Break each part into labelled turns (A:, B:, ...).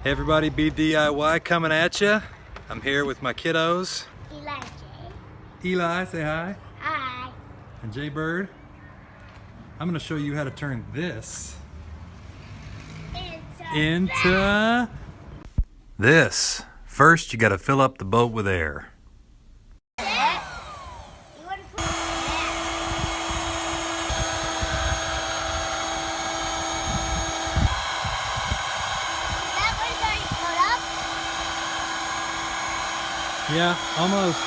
A: Hey everybody, BDIY coming at you. I'm here with my kiddos.
B: Eli J.
A: Eli, say hi.
B: Hi.
A: And Jay Bird. I'm going to show you how to turn this into this. First, you got to fill up the boat with air. Yeah, almost.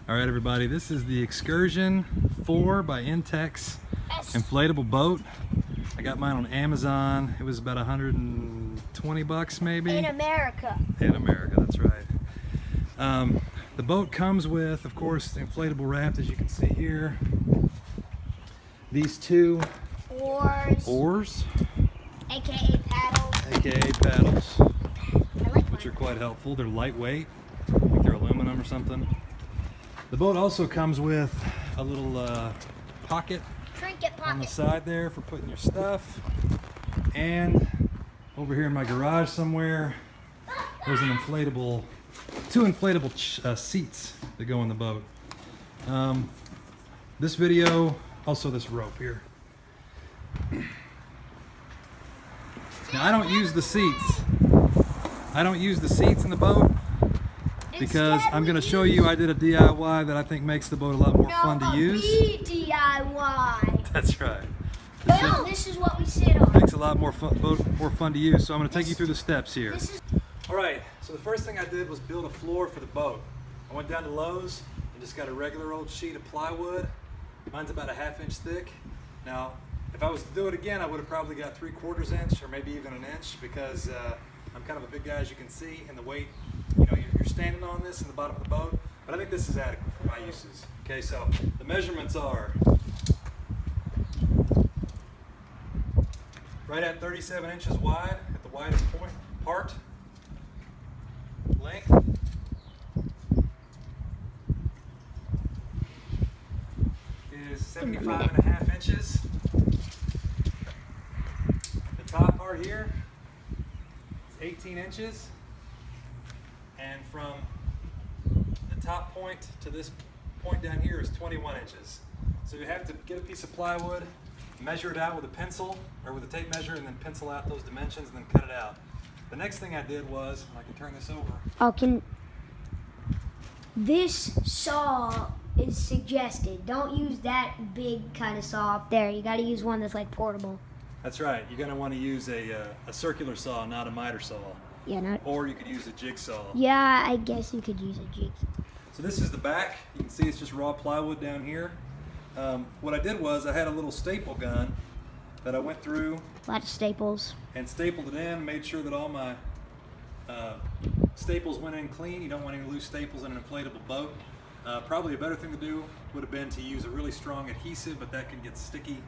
A: All right, everybody, this is the Excursion 4 by Intex inflatable boat. I got mine on Amazon. It was about 120 bucks maybe.
B: In America.
A: In America, that's right. The boat comes with, of course, the inflatable raft, as you can see here. These two oars.
B: AKA paddles.
A: AKA paddles,
B: I like
A: which are quite helpful. They're lightweight, like they're aluminum or something. The boat also comes with a little pocket
B: Trinket
A: on the
B: pocket.
A: side there for putting your stuff. And over here in my garage somewhere, there's an inflatable, two inflatable seats that go in the boat. This video, also this rope here. Now I don't use the seats. I don't use the seats in the boat because I'm going to show you I did a DIY that I think makes the boat a lot more fun to use.
B: DIY.
A: That's right.
B: This is what we sit on.
A: Makes a lot more fun to use. So I'm going to take you through the steps here. All right. So the first thing I did was build a floor for the boat. I went down to Lowe's and just got a regular old sheet of plywood. Mine's about a 1/2 inch thick. Now, if I was to do it again, I would have probably got 3/4 inch or maybe even an inch because I'm kind of a big guy, as you can see, and the weight, you know, you're standing on this in the bottom of the boat, but I think this is adequate for my uses. Okay, so the measurements are right at 37 inches wide at the widest part. Length is 75.5 inches. The top part here is 18 inches, and from the top point to this point down here is 21 inches. So you have to get a piece of plywood, measure it out with a pencil or with a tape measure, and then pencil out those dimensions and then cut it out. The next thing I did was, and I can turn this over.
B: Oh, this saw is suggested. Don't use that big kind of saw up there. You got to use one that's like portable.
A: That's right. You're going to want to use a circular saw, not a miter saw.
B: Yeah,
A: Or you could use a jigsaw.
B: Yeah, I guess you could use a jigsaw.
A: So this is the back. You can see it's just raw plywood down here. What I did was I had a little staple gun that I went through.
B: A lot of staples.
A: And stapled it in, made sure that all my staples went in clean. You don't want any loose staples in an inflatable boat. Probably a better thing to do would have been to use a really strong adhesive, but that can get sticky.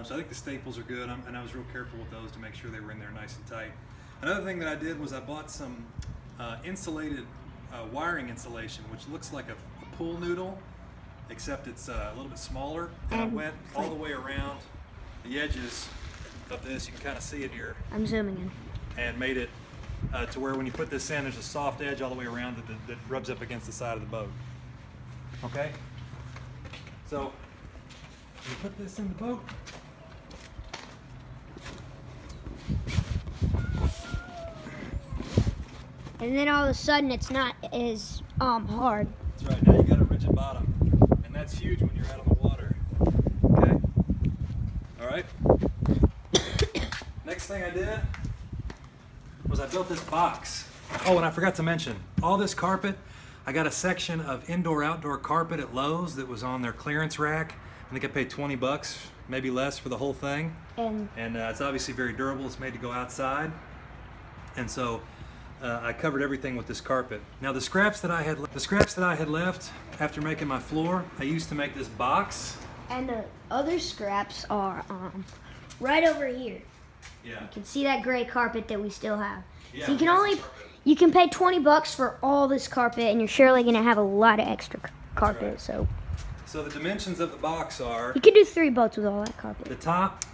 A: So I think the staples are good, and I was real careful with those to make sure they were in there nice and tight. Another thing that I did was I bought some insulated wiring insulation, which looks like a pool noodle, except it's a little bit smaller. And I went all the way around the edges of this. You can kind of see it here.
B: I'm zooming in.
A: And made it to where when you put this in, there's a soft edge all the way around that rubs up against the side of the boat. Okay? So, you put this in the boat.
B: And then all of a sudden it's not as hard.
A: That's right, now you got a rigid bottom. And that's huge when you're out on the water. Okay? Alright? Next thing I did was I built this box. Oh, and I forgot to mention, all this carpet, I got a section of indoor-outdoor carpet at Lowe's that was on their clearance rack. I think I paid 20 bucks, maybe less, for the whole thing. And it's obviously very durable. It's made to go outside. And so I covered everything with this carpet. Now the scraps that I had left after making my floor, I used to make this box.
B: And the other scraps are right over here.
A: Yeah.
B: You can see that gray carpet that we still have.
A: Yeah,
B: So you can pay 20 bucks for all this carpet, and you're surely gonna have a lot of extra carpet.
A: Right.
B: So
A: the dimensions of the box are
B: you could do 3 boats with all that carpet.
A: the top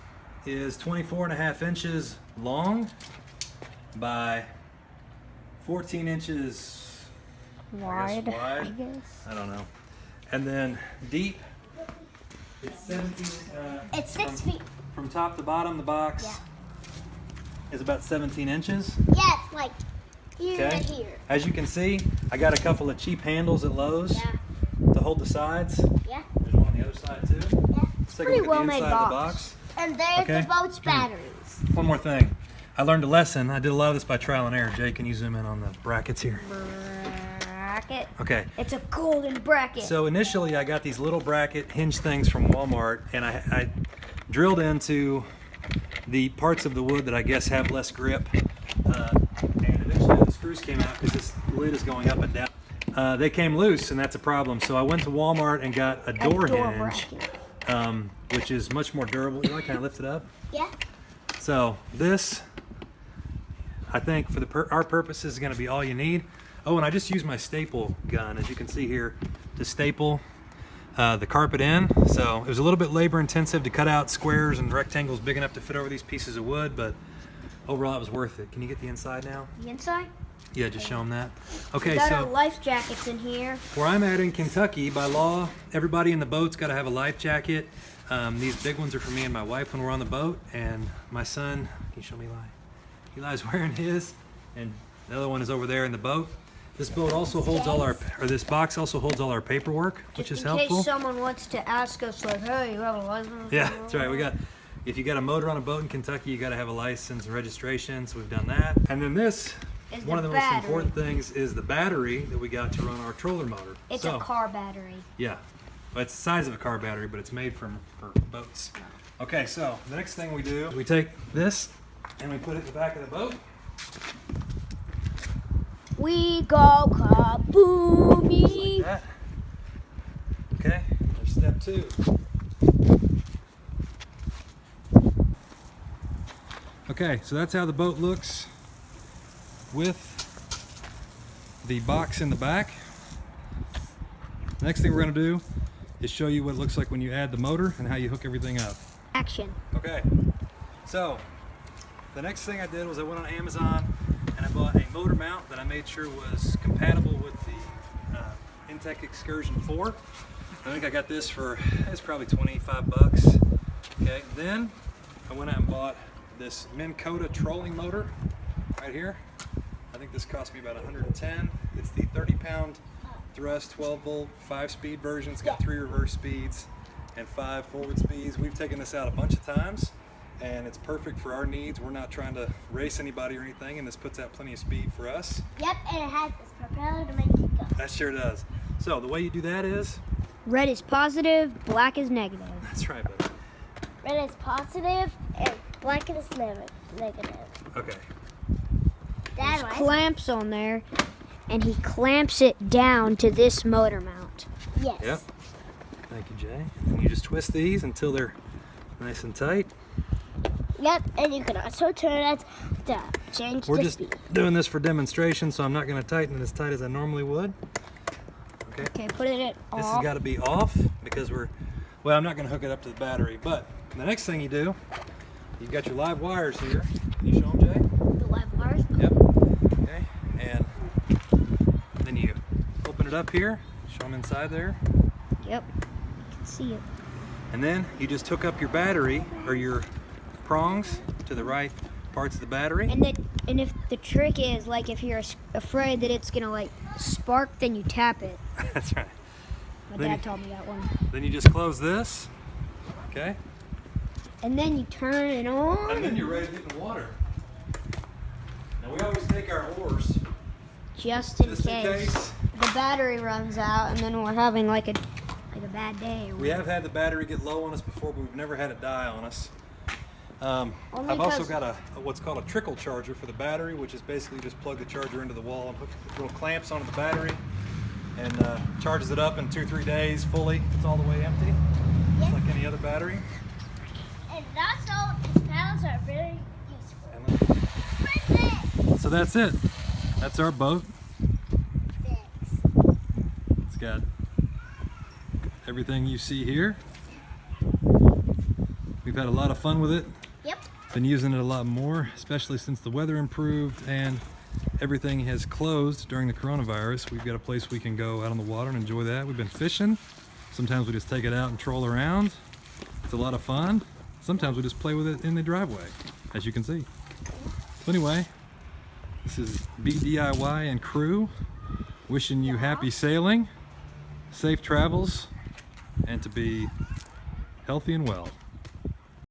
A: is 24.5 inches long by 14 inches
B: Wide,
A: I
B: I guess.
A: I don't know. And then deep, it's 17.
B: It's 6 feet.
A: From top to bottom, the box is about 17 inches.
B: Yeah, it's like here and here.
A: As you can see, I got a couple of cheap handles at Lowe's to hold the sides.
B: Yeah.
A: There's one on the other side too.
B: Yeah.
A: Let's take a look at the inside of the box.
B: And there's the boat's batteries.
A: One more thing. I learned a lesson. I did a lot of this by trial and error. Jay, can you zoom in on the brackets here?
B: Bracket.
A: Okay.
B: It's a golden bracket.
A: So initially I got these little bracket hinge things from Walmart, and I drilled into the parts of the wood that I guess have less grip, and eventually the screws came out because this lid is going up and down. They came loose, and that's a problem. So I went to Walmart and got a door hinge, which is much more durable. You like, can I lift it up?
B: Yeah.
A: So this, I think for our purposes, is going to be all you need. Oh, and I just used my staple gun, as you can see here, to staple the carpet in. So it was a little bit labor intensive to cut out squares and rectangles big enough to fit over these pieces of wood, but overall it was worth it. Can you get the inside now?
B: The inside?
A: Yeah, just show them that. Okay,
B: We got
A: so
B: our life jackets in here.
A: where I'm at in Kentucky, by law, everybody in the boat's got to have a life jacket. These big ones are for me and my wife when we're on the boat, and my son, can you show me Eli's wearing his, and the other one is over there in the boat. This boat also holds all our, or this box also holds all our paperwork, which is helpful.
B: In case someone wants to ask us, like, hey, you have a license?
A: Yeah, that's right. If you got a motor on a boat in Kentucky, you got to have a license and registration, so we've done that. And then this, one of the most important things is the battery that we got to run our troller motor.
B: It's a car battery.
A: Yeah, well, it's the size of a car battery, but it's made for boats. Okay, so the next thing we do, we take this and we put it in the back of the boat.
B: We go kaboomy.
A: Just like that. Okay, there's step 2. Okay, so that's how the boat looks with the box in the back. The next thing we're going to do is show you what it looks like when you add the motor and how you hook everything up.
B: Action.
A: Okay, so the next thing I did was I went on Amazon and I bought a motor mount that I made sure was compatible with the Intex Excursion 4. I think I got this for, it's probably 25 bucks. Okay, then I went out and bought this Minn Kota trolling motor right here. I think this cost me about 110. It's the 30-pound thrust 12-volt 5-speed version. It's got 3 reverse speeds and 5 forward speeds. We've taken this out a bunch of times, and it's perfect for our needs. We're not trying to race anybody or anything, and this puts out plenty of speed for us.
B: Yep, and it has this propeller to make it go.
A: That sure does. So the way you do that is?
B: Red is positive, black is negative.
A: That's right, buddy.
B: Red is positive, and black is negative.
A: Okay.
B: There's clamps on there, and he clamps it down to this motor mount. Yes.
A: Yep. Thank you, Jay. And you just twist these until they're nice and tight.
B: Yep, and you can also turn it to change
A: We're
B: the
A: just
B: speed.
A: doing this for demonstration, so I'm not going to tighten it as tight as I normally would. Okay.
B: Okay, put it off.
A: This has got to be off because well, I'm not going to hook it up to the battery, but the next thing you do, you've got your live wires here. Can you show them, Jay?
B: The live wires?
A: Yep. Okay, and then you open it up here, show them inside there.
B: Yep, you can see it.
A: And then you just hook up your battery or your prongs to the right parts of the battery.
B: And if the trick is, like, if you're afraid that it's gonna like spark, then you tap it.
A: That's right.
B: My dad taught me that one.
A: Then you just close this, okay?
B: And then you turn it on.
A: And then you're ready to get in the water. Now we always take our oars
B: just in case the battery runs out, and then we're having like a bad day.
A: We have had the battery get low on us before, but we've never had it die on us. I've also got what's called a trickle charger for the battery, which is basically just plug the charger into the wall and hook little clamps onto the battery, and charges it up in 2-3 days fully. It's all the way empty, just like any other battery.
B: And also, these paddles are very useful.
A: So that's it. That's our boat. It's got everything you see here. We've had a lot of fun with it. Been using it a lot more, especially since the weather improved and everything has closed during the coronavirus. We've got a place we can go out on the water and enjoy that. We've been fishing. Sometimes we just take it out and troll around. It's a lot of fun. Sometimes we just play with it in the driveway, as you can see. So anyway, this is BDIY and crew wishing you happy sailing, safe travels, and to be healthy and well.